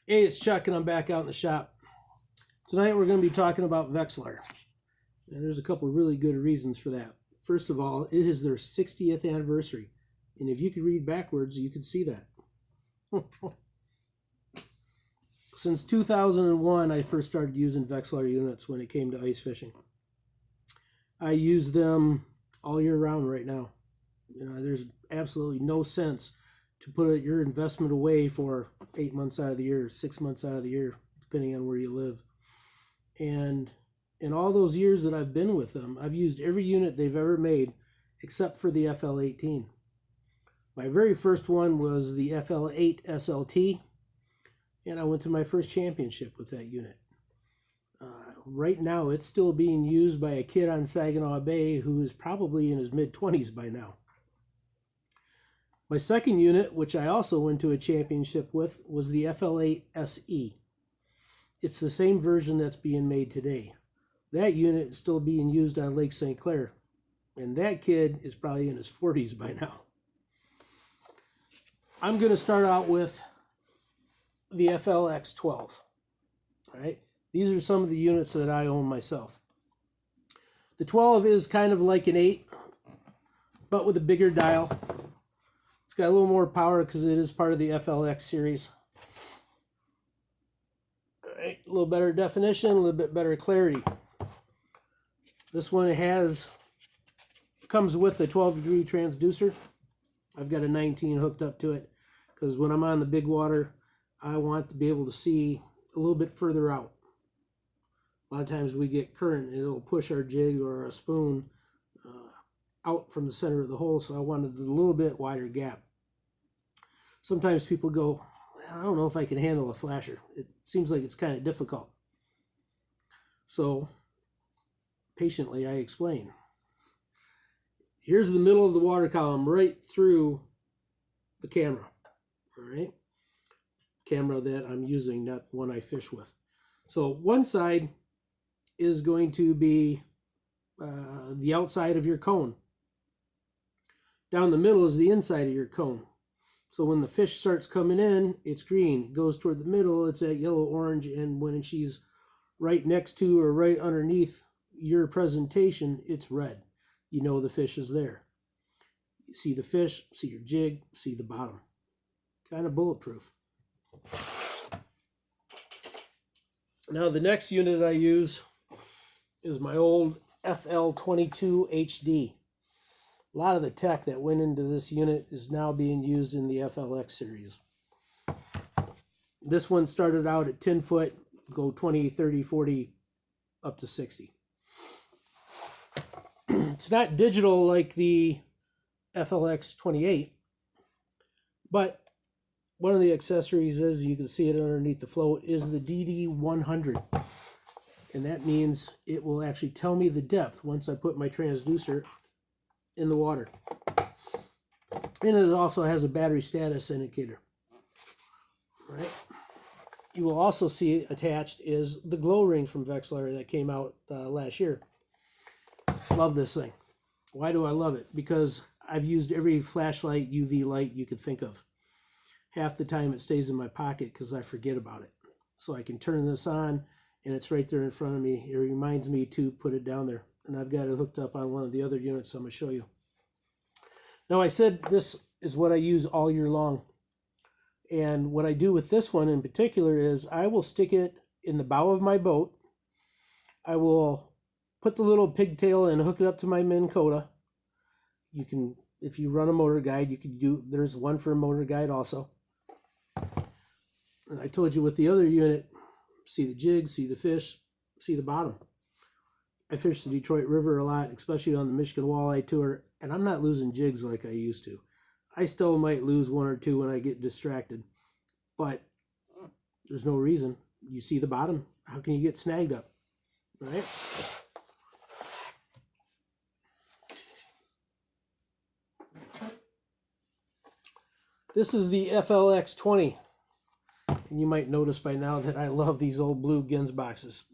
Hey, it's Chuck, and I'm back out in the shop. Tonight we're going to be talking about Vexilar. And there's a couple of really good reasons for that. First of all, it is their 60th anniversary. And if you could read backwards, you could see that. Since 2001, I first started using Vexilar units when it came to ice fishing. I use them all year round right now. There's absolutely no sense to put your investment away for 8 months out of the year, 6 months out of the year, depending on where you live. And in all those years that I've been with them, I've used every unit they've ever made except for the FL18. My very first one was the FL8 SLT, and I went to my first championship with that unit. Right now, it's still being used by a kid on Saginaw Bay who is probably in his mid-20s by now. My second unit, which I also went to a championship with, was the FL8 SE. It's the same version that's being made today. That unit is still being used on Lake St. Clair, and that kid is probably in his 40s by now. I'm going to start out with the FLX12. All right, these are some of the units that I own myself. The 12 is kind of like an 8, but with a bigger dial. It's got a little more power because it is part of the FLX series. All right, a little better definition, a little bit better clarity. This one comes with a 12-degree transducer. I've got a 19 hooked up to it because when I'm on the big water, I want to be able to see a little bit further out. A lot of times we get current and it'll push our jig or a spoon out from the center of the hole, so I wanted a little bit wider gap. Sometimes people go, I don't know if I can handle a flasher. It seems like it's kind of difficult. So patiently I explain. Here's the middle of the water column right through the camera. All right, camera that I'm using, not one I fish with. So one side is going to be the outside of your cone. Down the middle is the inside of your cone. So when the fish starts coming in, it's green. It goes toward the middle, it's at yellow-orange, and when she's right next to or right underneath your presentation, it's red. You know the fish is there. You see the fish, see your jig, see the bottom. Kind of bulletproof. Now the next unit I use is my old FL22 HD. A lot of the tech that went into this unit is now being used in the FLX series. This one started out at 10 foot, go 20, 30, 40, up to 60. It's not digital like the FLX 28, but one of the accessories is, you can see it underneath the float, is the DD100. And that means it will actually tell me the depth once I put my transducer in the water. And it also has a battery status indicator. All right. You will also see attached is the glow ring from Vexilar that came out last year. Love this thing. Why do I love it? Because I've used every flashlight, UV light you could think of. Half the time it stays in my pocket because I forget about it. So I can turn this on and it's right there in front of me. It reminds me to put it down there. And I've got it hooked up on one of the other units I'm going to show you. Now I said this is what I use all year long. And what I do with this one in particular is I will stick it in the bow of my boat. I will put the little pigtail and hook it up to my Minn Kota. You can, if you run a motor guide, you can do, there's one for a motor guide also. And I told you with the other unit, see the jig, see the fish, see the bottom. I fish the Detroit River a lot, especially on the Michigan Walleye Tour, and I'm not losing jigs like I used to. I still might lose one or two when I get distracted, but there's no reason. You see the bottom, how can you get snagged up, right? This is the FLX20, and you might notice by now that I love these old blue Gins boxes.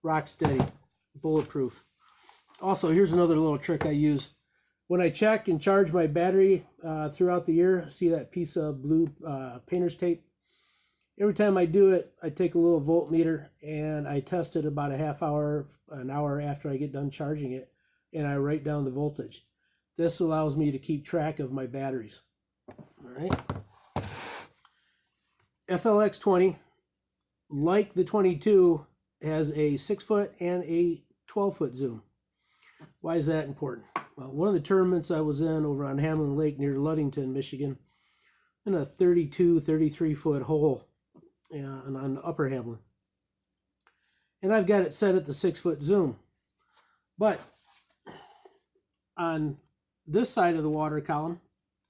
Rock steady, bulletproof. Also, here's another little trick I use. When I check and charge my battery throughout the year, see that piece of blue painter's tape? Every time I do it, I take a little voltmeter and I test it about a half hour, an hour after I get done charging it, and I write down the voltage. This allows me to keep track of my batteries. All right. FLX20, like the 22, has a 6-foot and a 12-foot zoom. Why is that important? Well, one of the tournaments I was in over on Hamlin Lake near Ludington, Michigan, in a 32, 33-foot hole on Upper Hamlin. And I've got it set at the 6-foot zoom. But on this side of the water column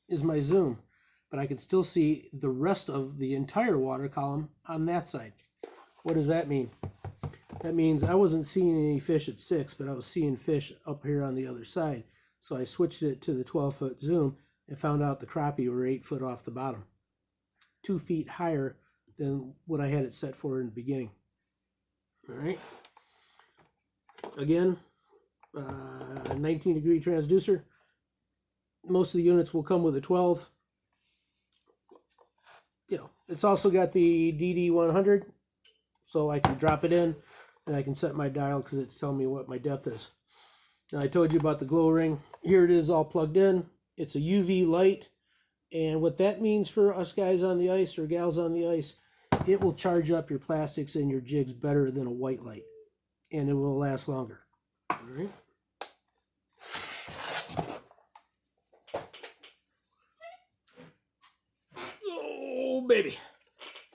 is my zoom. But I can still see the rest of the entire water column on that side. What does that mean? That means I wasn't seeing any fish at 6, but I was seeing fish up here on the other side. So I switched it to the 12-foot zoom and found out the crappie were 8 foot off the bottom. 2 feet higher than what I had it set for in the beginning. All right. Again, 19-degree transducer. Most of the units will come with a 12. You know, it's also got the DD100, so I can drop it in and I can set my dial because it's telling me what my depth is. Now, I told you about the glow ring. Here it is all plugged in. It's a UV light, and what that means for us guys on the ice or gals on the ice, it will charge up your plastics and your jigs better than a white light, and it will last longer. All right. Oh, baby.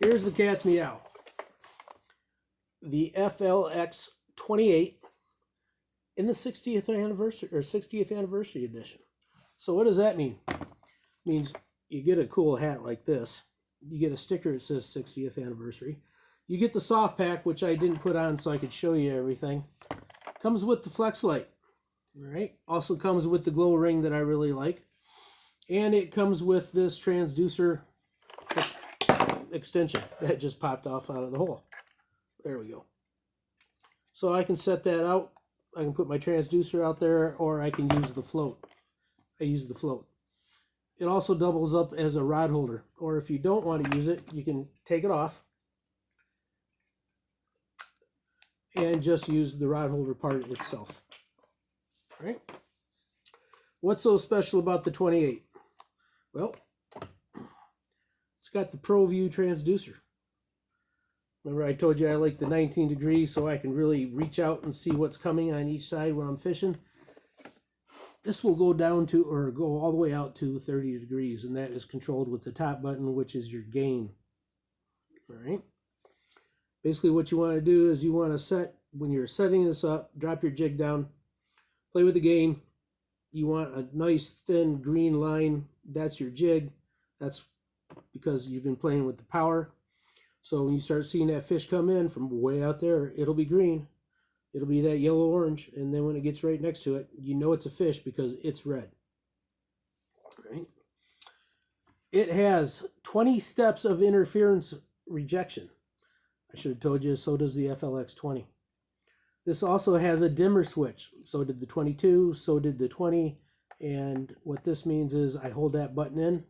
Here's the cat's meow. The FLX 28 in the 60th anniversary or 60th anniversary edition. So what does that mean? It means you get a cool hat like this. You get a sticker that says 60th anniversary. You get the soft pack, which I didn't put on so I could show you everything. Comes with the flex light. All right. Also comes with the glow ring that I really like. And it comes with this transducer extension that just popped off out of the hole. There we go. So I can set that out. I can put my transducer out there, or I can use the float. I use the float. It also doubles up as a rod holder, or if you don't want to use it, you can take it off and just use the rod holder part itself. All right. What's so special about the 28? Well, it's got the ProView transducer. Remember I told you I like the 19 degrees so I can really reach out and see what's coming on each side when I'm fishing. This will go down to, or go all the way out to 30 degrees, and that is controlled with the top button, which is your gain. All right. Basically what you want to do is you want to set, when you're setting this up, drop your jig down, play with the gain. You want a nice thin green line. That's your jig. That's because you've been playing with the power. So when you start seeing that fish come in from way out there, it'll be green. It'll be that yellow-orange. And then when it gets right next to it, you know it's a fish because it's red. Right? It has 20 steps of interference rejection. I should have told you, so does the FLX20. This also has a dimmer switch. So did the 22, so did the 20. And what this means is I hold that button in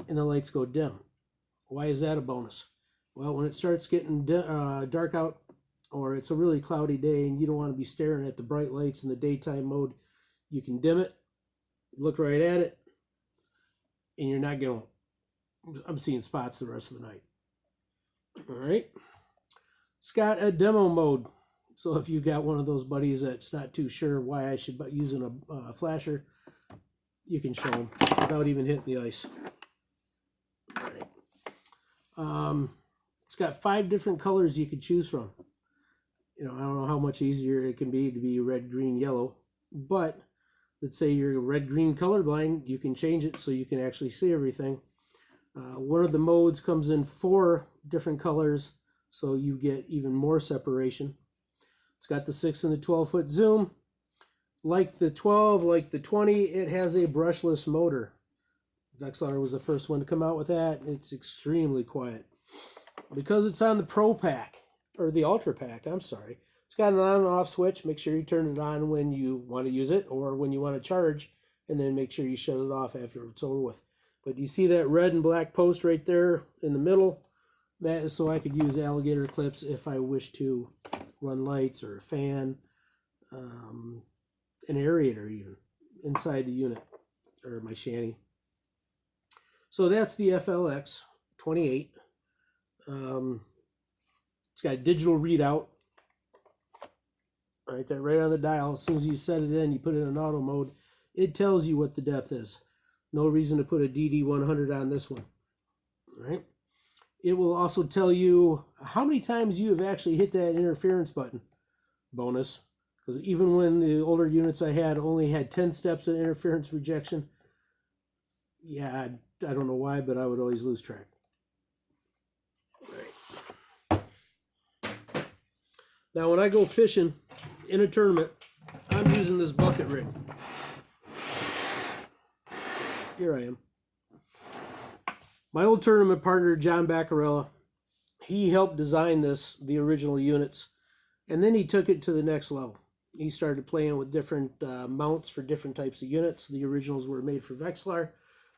and the lights go dim. Why is that a bonus? Well, when it starts getting dark out, or it's a really cloudy day and you don't want to be staring at the bright lights in the daytime mode, you can dim it, look right at it, and you're not going, I'm seeing spots the rest of the night. All right. It's got a demo mode. So if you've got one of those buddies that's not too sure why I should be using a flasher, you can show them without even hitting the ice. All right. It's got 5 different colors you could choose from. You know, I don't know how much easier it can be to be red, green, yellow, but let's say you're red, green colorblind, you can change it so you can actually see everything. One of the modes comes in 4 different colors, so you get even more separation. It's got the 6 and the 12-foot zoom. Like the 12, like the 20, it has a brushless motor. Vexilar was the first one to come out with that. It's extremely quiet. Because it's on the Pro Pack, or the Ultra Pack, I'm sorry. It's got an on and off switch. Make sure you turn it on when you want to use it or when you want to charge, and then make sure you shut it off after it's over with. But you see that red and black post right there in the middle? That is so I could use alligator clips if I wish to run lights or a fan, an aerator even, inside the unit or my shanty. So that's the FLX 28. It's got a digital readout right there, right on the dial. As soon as you set it in, you put it in auto mode, it tells you what the depth is. No reason to put a DD100 on this one. All right. It will also tell you how many times you have actually hit that interference button. Bonus. Because even when the older units I had only had 10 steps of interference rejection, yeah, I don't know why, but I would always lose track. All right. Now, when I go fishing in a tournament, I'm using this bucket rig. Here I am. My old tournament partner, John Baccarella, he helped design the original units, and then he took it to the next level. He started playing with different mounts for different types of units. The originals were made for Vexilar.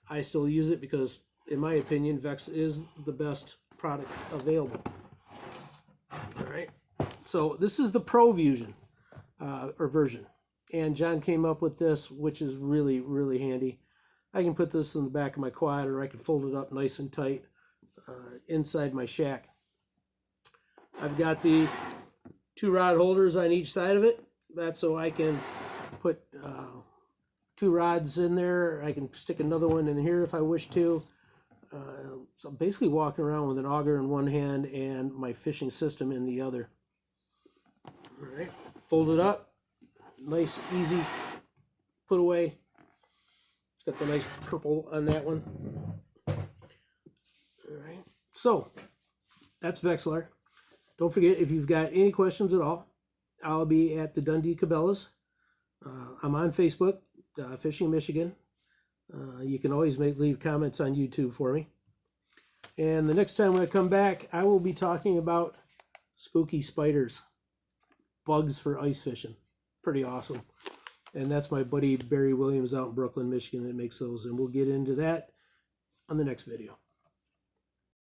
I still use it because, in my opinion, Vex is the best product available. All right. So this is the Pro version, and John came up with this, which is really, really handy. I can put this in the back of my quad, or I can fold it up nice and tight inside my shack. I've got the 2 rod holders on each side of it. That's so I can put 2 rods in there. I can stick another one in here if I wish to. So I'm basically walking around with an auger in one hand and my fishing system in the other. All right, fold it up. Nice, easy put away. It's got the nice purple on that one. All right, so that's Vexilar. Don't forget, if you've got any questions at all, I'll be at the Dundee Cabela's. I'm on Facebook, Fishing Michigan. You can always leave comments on YouTube for me. And the next time when I come back, I will be talking about spooky spiders, bugs for ice fishing. Pretty awesome. And that's my buddy Barry Williams out in Brooklyn, Michigan that makes those. And we'll get into that on the next video.